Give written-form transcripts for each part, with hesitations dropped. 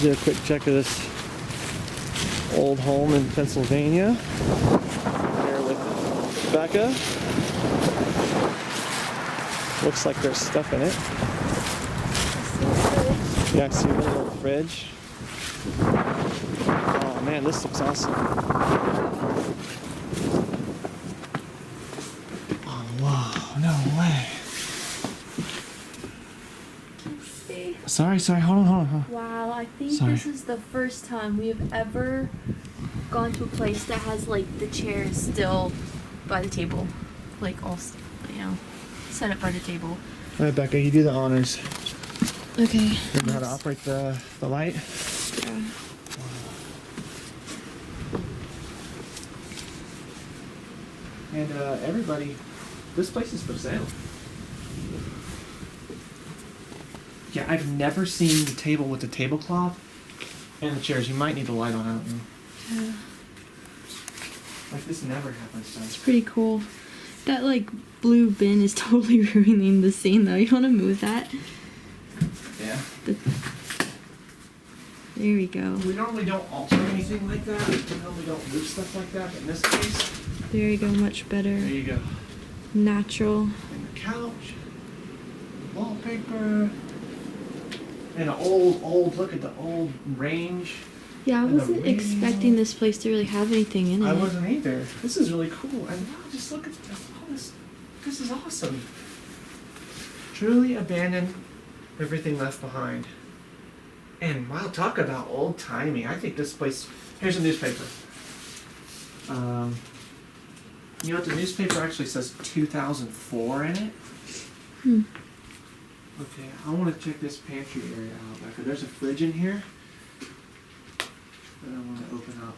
do a quick check of this old home in Pennsylvania. Here with Bekah. Looks like there's stuff in it. Yeah, I see a little fridge. Oh man, this looks awesome. Oh wow, no way. Sorry, hold on. Wow, I think Sorry. this is the first time we have ever gone to a place that has like the chairs still by the table. Like all, set up by the table. All right, Bekah, you do the honors. Okay. Remember how to operate the light? Yeah. And everybody, this place is for sale. Yeah, I've never seen the table with the tablecloth and the chairs. You might need the light on, I don't know. Yeah. Like this never happens. It's pretty cool. That like blue bin is totally ruining the scene though. You want to move that? Yeah. There we go. We normally don't alter anything like that. We normally don't move stuff like that, but in this case, There you go, much better. there you go. Natural. And the couch, wallpaper, and an old, look at the old range. Yeah, I And the wasn't radio. expecting this place to really have anything in it. I wasn't either. This is really cool. And wow, just look at all this. This is awesome. Truly abandoned, everything left behind. And wow, talk about old timey. I think this place. Here's a newspaper. You know what? The newspaper actually says 2004 in it. Hmm. Okay, I want to check this pantry area out, Bekah. There's a fridge in here that I want to open up.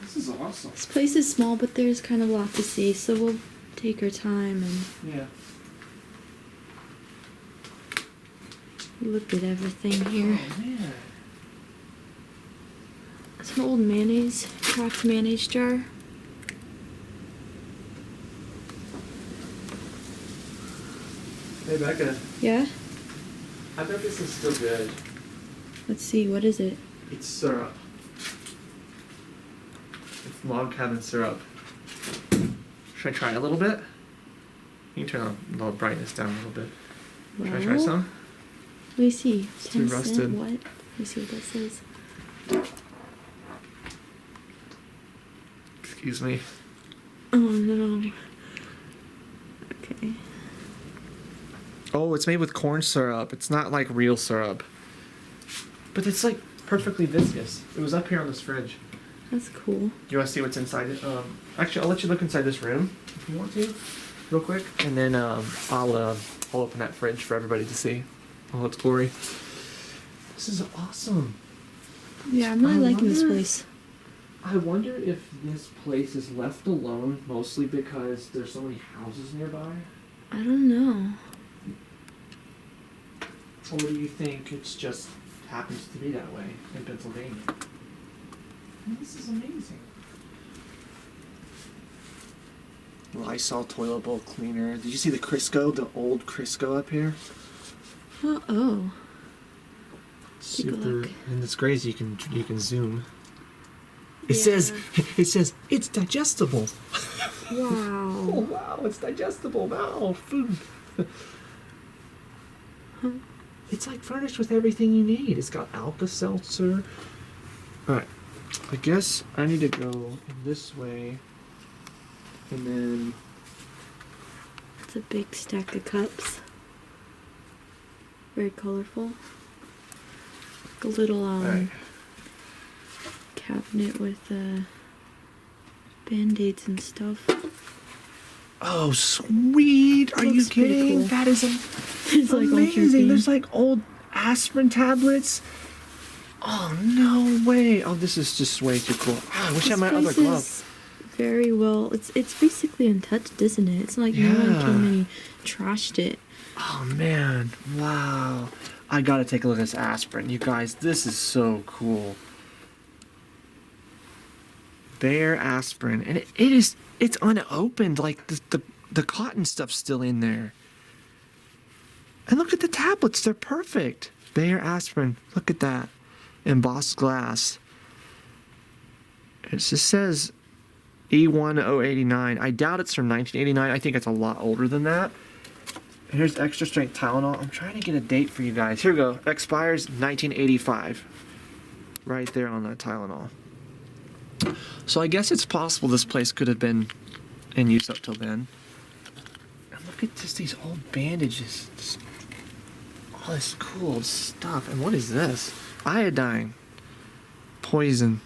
This is awesome. This place is small, but there's kind of a lot to see, so we'll take our time and Yeah. look at everything here. Oh man. It's an old mayonnaise, cracked mayonnaise jar. Hey Bekah, Yeah? I bet this is still good. Let's see, what is it? It's syrup. It's log cabin syrup. Should I try a little bit? You can turn the brightness down a little bit. Should I try Well, some? Let me see. It's too 10 cent, rusted. what? Let me see what that says. Excuse me. Oh no. Okay. Oh, it's made with corn syrup. It's not like real syrup. But it's like perfectly viscous. It was up here on this fridge. That's cool. Do you want to see what's inside it? Actually, I'll let you look inside this room if you want to, real quick, and then I'll open that fridge for everybody to see all its glory. This is awesome. Yeah, I'm really I liking this wonder- place. I wonder if this place is left alone mostly because there's so many houses nearby, I don't know. or do you think it's just happens to be that way in Pennsylvania? I mean, this is amazing. Lysol toilet bowl cleaner. Did you see the Crisco, the old Crisco up here? Oh. Take a Super, look. and it's great. You can zoom. It Yeah. says it's digestible. Oh Wow. wow, it's digestible now. Food. Huh. It's like furnished with everything you need. It's got Alka-Seltzer. Alright. I guess I need to go in this way. And then It's a big stack of cups. Very colorful. Like a little alright. cabinet with band-aids and stuff. Oh sweet! Are you Looks pretty kidding? cool. That is It's like amazing. ultra There's like old aspirin tablets. Oh no way! Oh, this is just way too cool. Ah, I wish I had my other glove. Very well. It's basically untouched, isn't it? It's not like no one Yeah. came and trashed it. Oh man! Wow! I gotta take a look at this aspirin, you guys. This is so cool. Bare aspirin, and it's unopened. Like the cotton stuff's still in there. And look at the tablets; they're perfect. Bayer aspirin. Look at that. Embossed glass. It just says E1089. I doubt it's from 1989. I think it's a lot older than that. Here's extra strength Tylenol. I'm trying to get a date for you guys. Here we go. Expires 1985. Right there on that Tylenol. So I guess it's possible this place could have been in use up till then. And look at just these old bandages. Just all this cool stuff. And what is this? Iodine. Poison.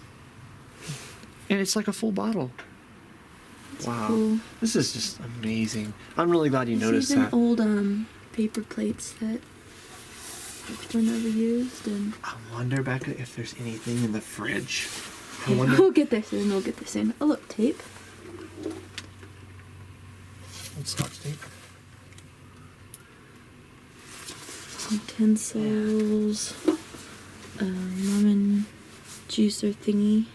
And it's like a full bottle. That's wow. Cool. This is just amazing. I'm really glad you noticed These are that. old paper plates that were never used, and I wonder, Becca, if there's anything in the fridge. I wonder. we'll get this in. We'll get this in. Oh look, tape. Old Scotch tape. Utensils. Lemon juicer thingy.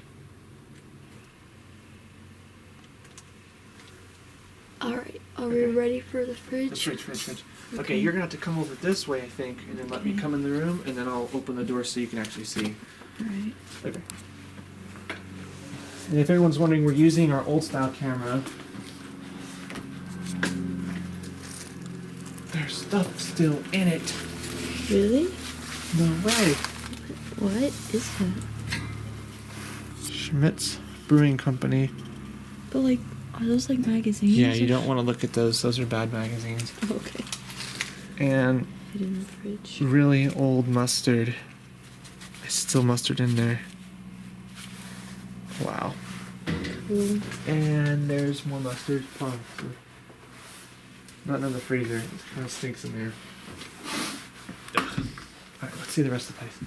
Alright, are we ready for the fridge? Fridge. Okay, you're gonna have to come over this way, I think, and then let me come in the room, and then I'll open the door so you can actually see. Alright. Okay. And if everyone's wondering, we're using our old style camera. There's stuff still in it. Really? No way. What is that? Schmidt's Brewing Company. But like, are those like magazines? Yeah, you don't want to look at those. Those are bad magazines. Oh, okay. And Put it in the fridge. really old mustard. There's still mustard in there. Wow. Cool. And there's more mustard. Oh, not in the freezer. It kind of stinks in there. Alright, let's see the rest of the place.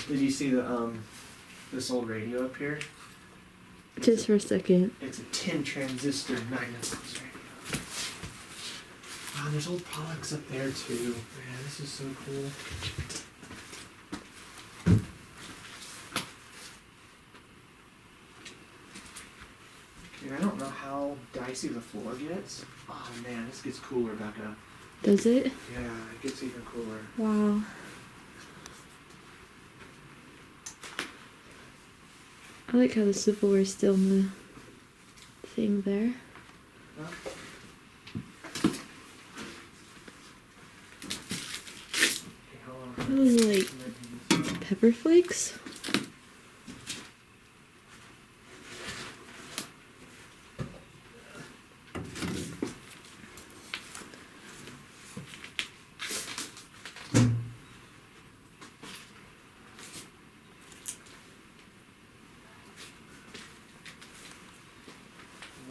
Did you see the this old radio up here? Just for a second. It's a 10 transistor Magnavox radio. Wow, there's old products up there too. Man, this is so cool. Okay, I don't know how dicey the floor gets. Oh man, this gets cooler, Becca. Does it? Yeah, it gets even cooler. Wow. I like how the silverware is still in the thing there. Huh? Okay, hold on. What is it, like pepper flakes?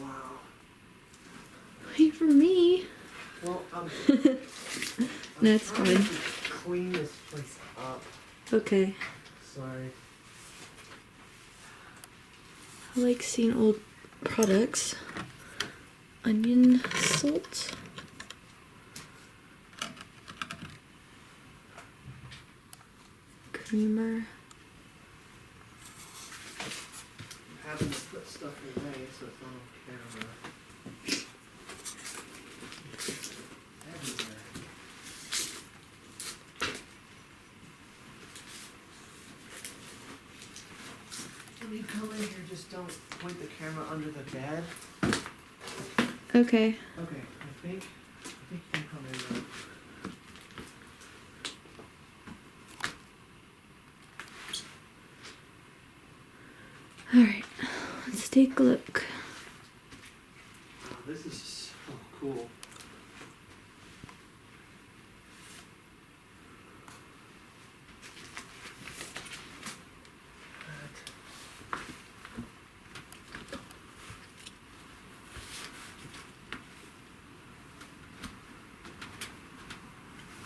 Wow. Wait for me. Well, That's trying fine. to clean this place up. Okay. Sorry. I like seeing old products. Onion salt. Creamer. I'm having to put stuff away so it's not on camera. Everywhere. When you come in here, just don't point the camera under the bed. Okay. Okay, I think you can come in now. Alright. Let's take a look. Wow, this is so cool.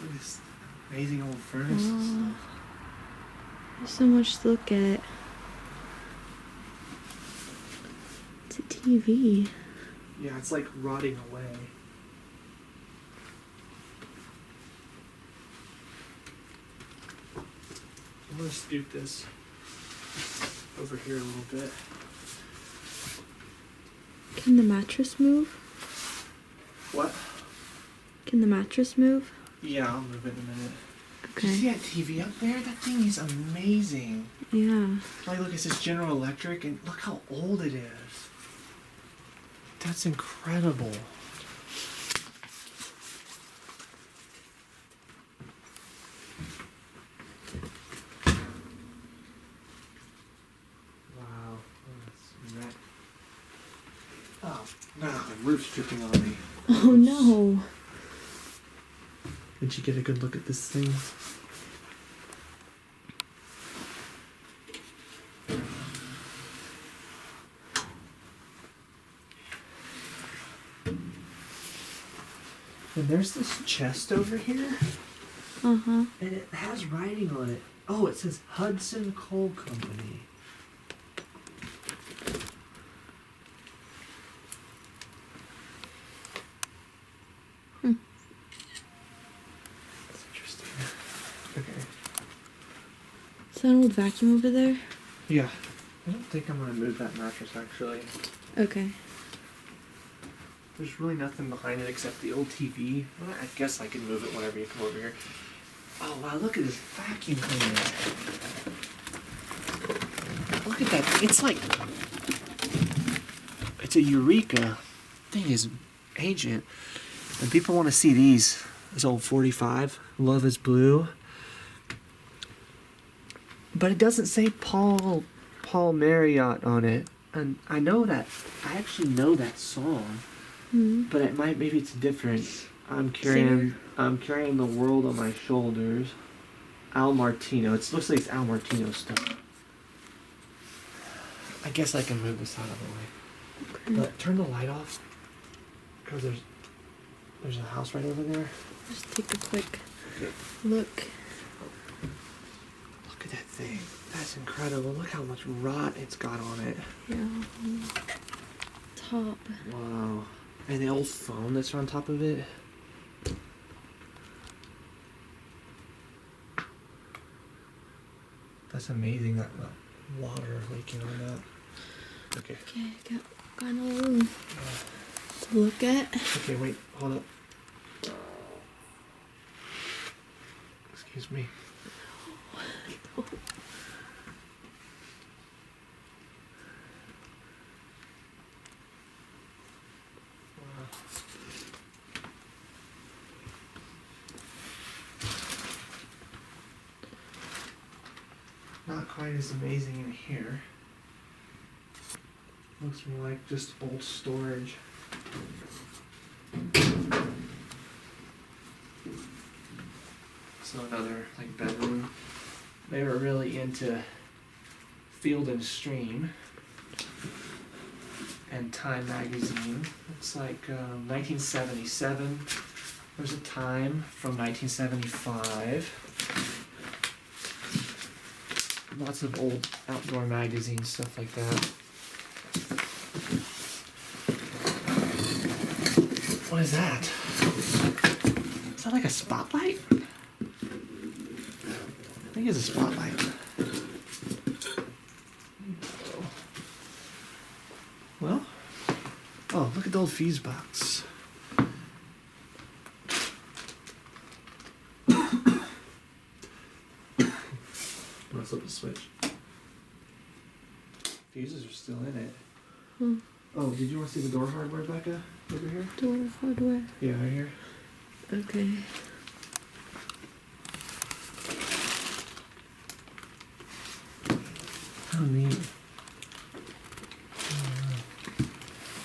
Look at this amazing old furnace. Oh, there's so much to look at. It's a TV. Yeah, it's like rotting away. I'm gonna scoot this over here a little bit. Can the mattress move? What? Can the mattress move? Yeah, I'll move it in a minute. Okay. Did you see that TV up there? That thing is amazing. Yeah. Like, look, it says General Electric, and look how old it is. That's incredible. Wow. Oh, no, the roof's dripping on me. Oh no. Did you get a good look at this thing? And there's this chest over here, Uh-huh. and it has writing on it. Oh, it says Hudson Coal Company. That's interesting. Okay. Is that an old vacuum over there? Yeah. I don't think I'm gonna move that mattress actually. Okay. There's really nothing behind it except the old TV. Well, I guess I can move it whenever you come over here. Oh wow, look at this vacuum cleaner. Look at that. It's like, it's a Eureka. Thing is ancient. And people want to see these. This old 45. Love is Blue. But it doesn't say Paul Marriott on it. And I know that, I actually know that song. But it might, maybe it's different. I'm carrying the world on my shoulders. Al Martino. It looks like it's Al Martino stuff. I guess I can move this out of the way. Okay. But turn the light off. Because there's a house right over there. Just take a quick look. Look at that thing. That's incredible. Look how much rot it's got on it. Yeah. Top. Wow. And the old phone that's on top of it. That's amazing, that water leaking on that. Okay. Okay, got no room to look at. Okay, wait, hold up. Excuse me. Not quite as amazing in here. Looks more like just old storage. So another like bedroom. They were really into Field and Stream and Time magazine. It's like 1977. There's a Time from 1975. Lots of old outdoor magazines, stuff like that. What is that? Is that like a spotlight? I think it's a spotlight. Well, oh, look at the old fuse box. Let's flip the switch. Fuses are still in it. Oh, did you want to see the door hardware, Bekah? Over here? Door hardware. Yeah, right here. Okay. How neat.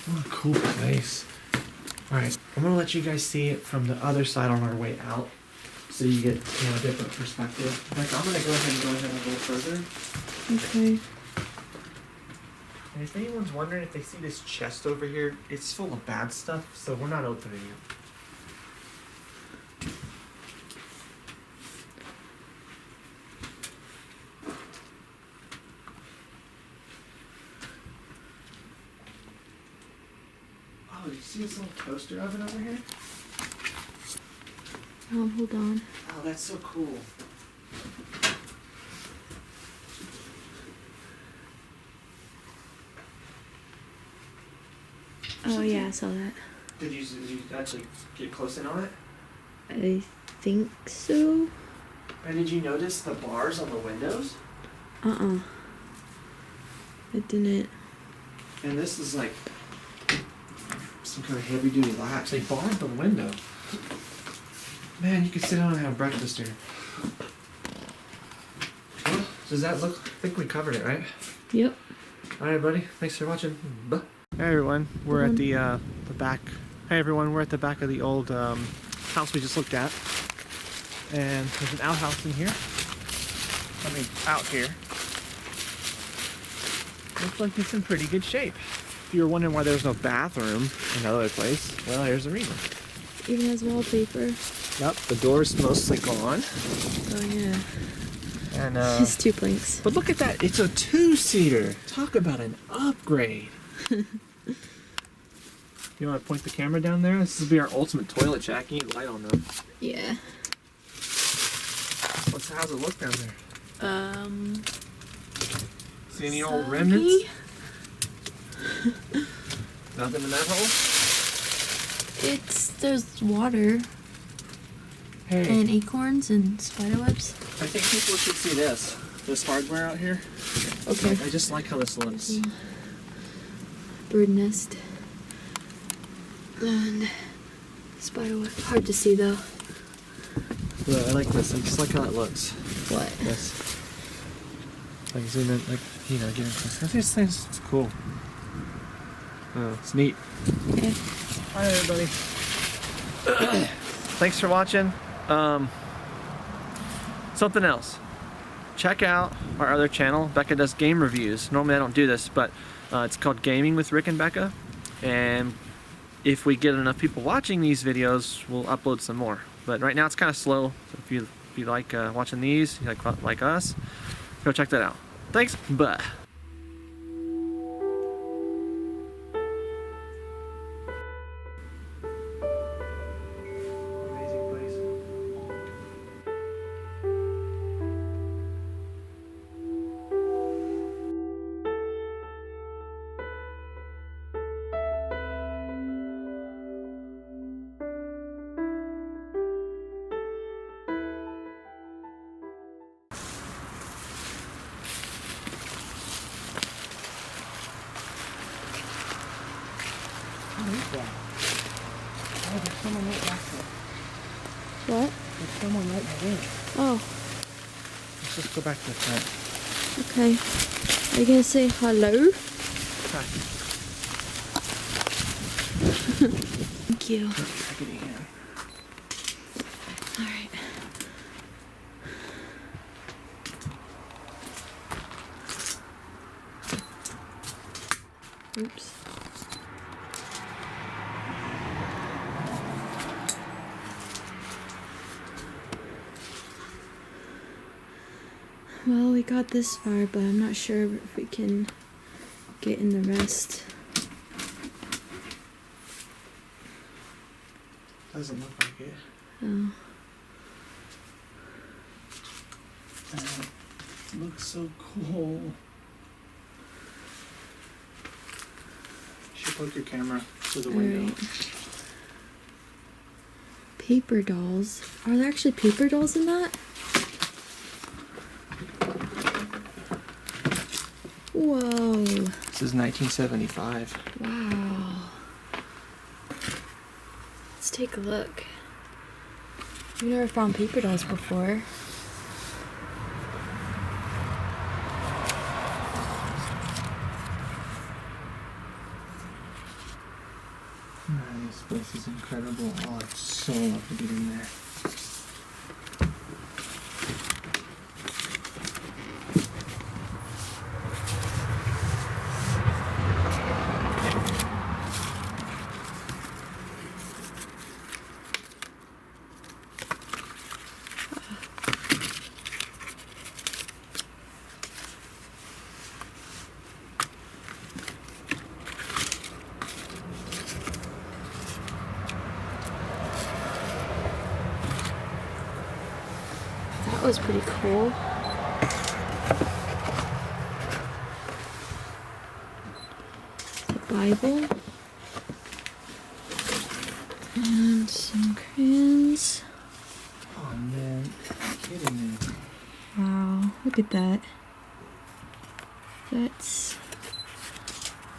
What a cool place. Alright, I'm gonna let you guys see it from the other side on our way out. So you get, a different perspective. Like, I'm gonna go ahead and a little further. Okay. And if anyone's wondering if they see this chest over here, it's full of bad stuff, so we're not opening it. Oh, did you see this little toaster oven over here? Hold on. Oh, that's so cool. Oh yeah, I saw that. Did you actually get close in on it? I think so. And did you notice the bars on the windows? I didn't. And this is like some kind of heavy duty latch. They barred the window. Man, you could sit down and have breakfast here. Well, does that look? I think we covered it, right? Yep. Alright, buddy. Thanks for watching. Bye. Hey everyone, we're at the back. Hey everyone, we're at the back of the old house we just looked at. And there's an outhouse in here. I mean, out here. Looks like it's in pretty good shape. If you were wondering why there was no bathroom in the other place, well, here's the reason. Even has wallpaper. Yep, the door's mostly gone. Oh yeah. And Just 2 planks. but look at that, it's a 2-seater. Talk about an upgrade. You want to point the camera down there? This will be our ultimate toilet shack. You need light on though. Yeah. How's it look down there? See any old soggy? remnants? Nothing in that hole? There's water Hey, and acorns and spiderwebs. I think people should see this. This hardware out here. Okay. I just like how this looks. Bird nest. And spiderweb. Hard to see though. Yeah, I like this. I just like how it looks. What? Yes. Like zoom in, like, you know, get into this. This thing's it's cool. Oh, it's neat. Okay. Hi everybody. Thanks for watching. Something else. Check out our other channel. Bekah does game reviews. Normally I don't do this, but it's called Gaming with Rick and Bekah. And if we get enough people watching these videos, we'll upload some more. But right now it's kind of slow. So if you like watching these, you like us, go check that out. Thanks. Bye. Amazing place. What is that? Oh, there's someone right back there. What? There's someone right there. Oh, Let's just go back to the front. okay. Are you gonna say hello? Hi. Thank you. Check it again. Alright. Oops. Well, we got this far, but I'm not sure if we can get in the rest. Doesn't look like it. Oh. It looks so cool. You should poke your camera to the window. Alright. Paper dolls. Are there actually paper dolls in that? Whoa. This is 1975. Wow. Let's take a look. We've never found paper dolls before. Man, this place is incredible. Oh, I'd so love to get in there. That was pretty cool. The Bible. And some crayons. Oh man, you're kidding me. Wow, look at that. That's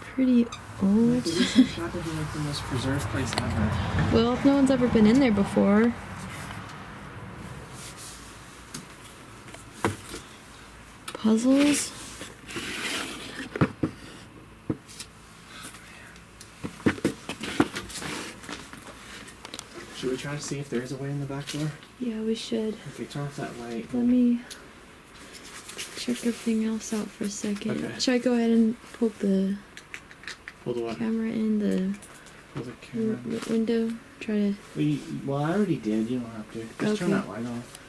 pretty old. This has got to be like the most preserved place ever. Well, if no one's ever been in there before. Puzzles. Should we try to see if there's a way in the back door? Yeah, we should. Okay, turn off that light. Let me check everything else out for a second. Okay. Should I go ahead and poke the Pull the what? camera in the Pull the camera. window? Try to. Well, I already did. You don't have to. Just turn Okay. that light off.